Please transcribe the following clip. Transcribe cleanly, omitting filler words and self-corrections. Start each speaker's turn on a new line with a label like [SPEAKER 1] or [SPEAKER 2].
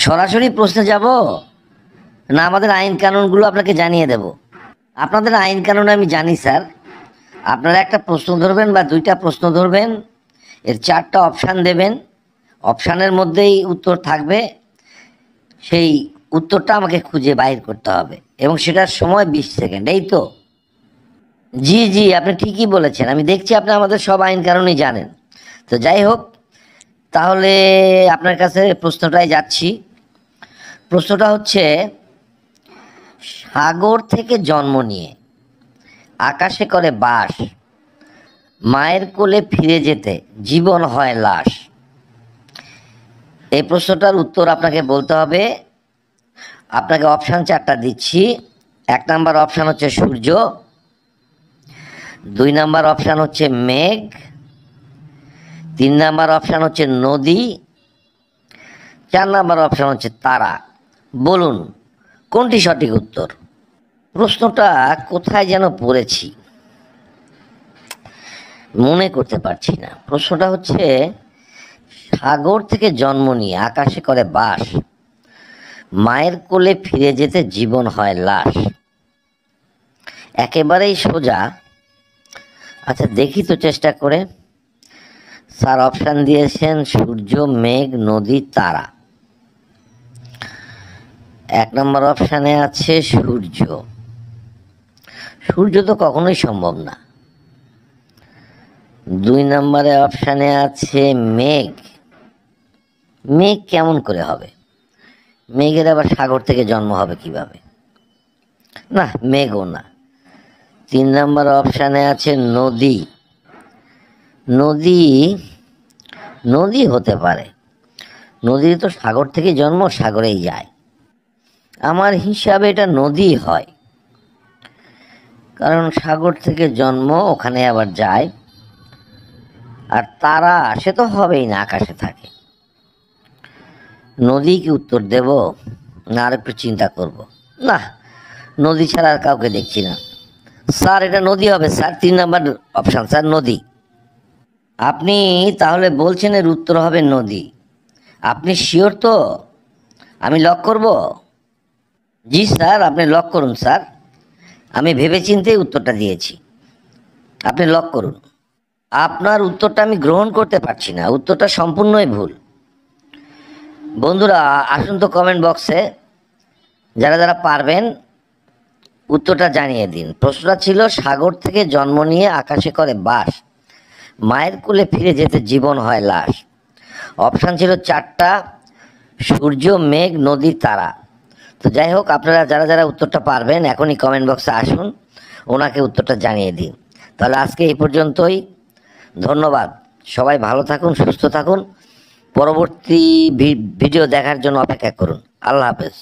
[SPEAKER 1] সরাসরি প্রশ্নে যাব না আমাদের আইন কানুনগুলো আপনাকে জানিয়ে দেব? আপনাদের আইন কানুন আমি জানি স্যার। আপনারা একটা প্রশ্ন ধরবেন বা দুইটা প্রশ্ন ধরবেন, এর চারটা অপশান দেবেন, অপশানের মধ্যেই উত্তর থাকবে, সেই উত্তরটা আমাকে খুঁজে বাইর করতে হবে এবং সেটার সময় 20 সেকেন্ড। এই তো? জি জি, আপনি ঠিকই বলেছেন। আমি দেখছি আপনি আমাদের সব আইন কানুনই জানেন। তো যাই হোক, তাহলে আপনার কাছে প্রশ্নটাই যাচ্ছি। প্রশ্নটা হচ্ছে, সাগর থেকে জন্ম নিয়ে আকাশে করে বাস, মায়ের কোলে ফিরে যেতে জীবন হয় লাশ। এই প্রশ্নটার উত্তর আপনাকে বলতে হবে। আপনাকে অপশান চারটা দিচ্ছি। 1 নাম্বার অপশান হচ্ছে সূর্য, 2 নাম্বার অপশান হচ্ছে মেঘ, 3 নাম্বার অপশান হচ্ছে নদী, 4 নাম্বার অপশান হচ্ছে তারা। বলুন কোনটি সঠিক উত্তর? প্রশ্নটা কোথায় যেন পড়েছি, মনে করতে পারছি না। প্রশ্নটা হচ্ছে, সাগর থেকে জন্ম নিয়ে আকাশে করে বাস, মায়ের কোলে ফিরে যেতে জীবন হয় লাশ। একেবারেই সোজা। আচ্ছা দেখি তো চেষ্টা করে। স্যার অপশান দিয়েছেন সূর্য, মেঘ, নদী, তারা। 1 নম্বর অপশানে আছে সূর্য। সূর্য তো কখনোই সম্ভব না। 2 নম্বরে অপশানে আছে মেঘ। মেঘ কেমন করে হবে? মেঘের আবার সাগর থেকে জন্ম হবে কিভাবে? না, মেঘও না। 3 নম্বর অপশানে আছে নদী। নদী, নদী হতে পারে। নদীর তো সাগর থেকে জন্ম, সাগরেই যায়। আমার হিসাবে এটা নদী হয়, কারণ সাগর থেকে জন্ম, ওখানে আবার যায়। আর তারা সে তো হবেই না, আকাশে থাকে। নদী কি উত্তর দেব না আর একটু চিন্তা করব? না, নদী ছাড়া আর কাউকে দেখছি না। স্যার এটা নদী হবে স্যার, 3 নাম্বার অপশান স্যার, নদী। আপনি তাহলে বলছেন এর উত্তর হবে নদী? আপনি শিওর তো? আমি লক করব? জি স্যার, আপনি লক করুন স্যার। আমি ভেবেচিন্তেই উত্তরটা দিয়েছি, আপনি লক করুন। আপনার উত্তরটা আমি গ্রহণ করতে পারছি না, উত্তরটা সম্পূর্ণই ভুল। বন্ধুরা আসুন তো কমেন্ট বক্সে, যারা যারা পারবেন উত্তরটা জানিয়ে দিন। প্রশ্নটা ছিল, সাগর থেকে জন্ম নিয়ে আকাশে করে বাস, মায়ের কোলে ফিরে যেতে জীবন হয় লাশ। অপশান ছিল 4টা, সূর্য, মেঘ, নদী, তারা। তো যাই হোক, আপনারা যারা যারা উত্তরটা পারবেন এখনই কমেন্ট বক্সে আসুন, ওনাকে উত্তরটা জানিয়ে দিন। তাহলে আজকে এই পর্যন্তই। ধন্যবাদ। সবাই ভালো থাকুন, সুস্থ থাকুন। পরবর্তী ভিডিও দেখার জন্য অপেক্ষা করুন। আল্লাহ হাফেজ।